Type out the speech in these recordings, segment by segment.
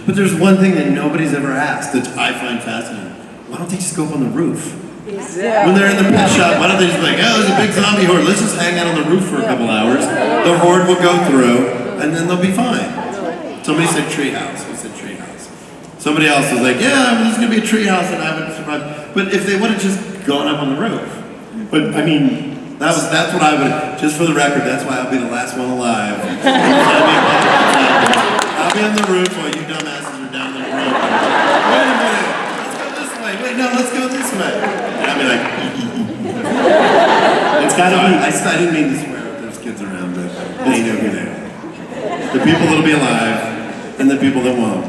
But there's one thing that nobody's ever asked that I find fascinating. Why don't they just go up on the roof? Exactly. When they're in the pet shop, why don't they just be like, oh, there's a big zombie horde, let's just hang out on the roof for a couple hours. The horde will go through, and then they'll be fine. Somebody said treehouse. We said treehouse. Somebody else was like, yeah, there's going to be a treehouse and I would survive. But if they would have just gone up on the roof. But I mean, that's what I would, just for the record, that's why I'll be the last one alive. I'll be on the roof while you dumbasses are down the road. Wait a minute, let's go this way. Wait, no, let's go this way. And I'll be like, it's gotta be. I didn't mean to swear if there's kids around, but they know who they are. The people that'll be alive, and the people that won't.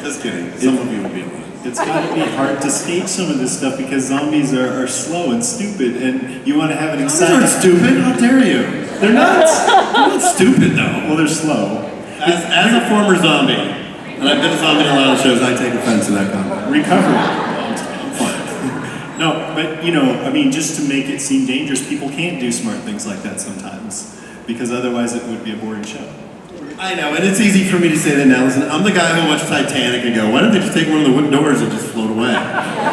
Just kidding. Some of you will be alive. It's gotta be hard to stage some of this stuff because zombies are slow and stupid, and you want to have an exciting. They're not stupid. How dare you? They're not. They're not stupid though. Well, they're slow. As a former zombie, and I've been a zombie in a lot of shows, I take offense to that comment. Recovery. I'm fine. No, but I mean, just to make it seem dangerous, people can't do smart things like that sometimes, because otherwise it would be a boring show. I know, and it's easy for me to say that now. Listen, I'm the guy who watched Titanic and go, why don't they just take one of the wooden doors and just float away?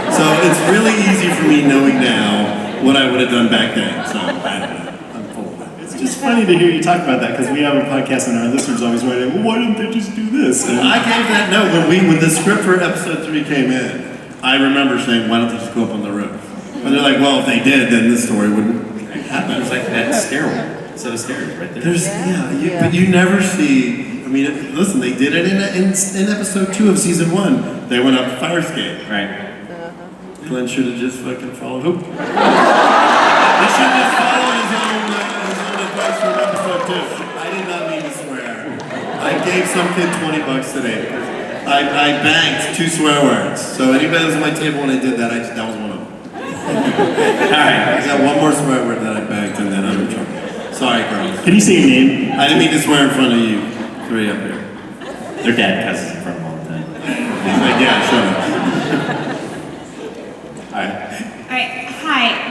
So it's really easy for me knowing now what I would have done back then. So I don't know. I'm full of that. It's just funny to hear you talk about that, because we have a podcast and our listeners always write, well, why didn't they just do this? And I gave that note when the script for episode 3 came in. I remember saying, why don't they just go up on the roof? And they're like, well, if they did, then this story wouldn't happen. It's like that stairwell. So scary right there. But you never see. I mean, listen, they did it in episode 2 of season 1. They went up the fire escape. Right. Glenn should have just fucking followed. He should have followed his own advice from episode 2. I did not mean to swear. I gave some kid $20 today. I banked 2 swear words. So anybody that was at my table when I did that, that was one of them. Alright, I got one more swear word that I banked and then I'm in trouble. Sorry, girls. can you say your name? I didn't mean to swear in front of you 3 up here. Their dad cusses in front of them all the time. He's like, yeah, shut up. All right. All right, hi.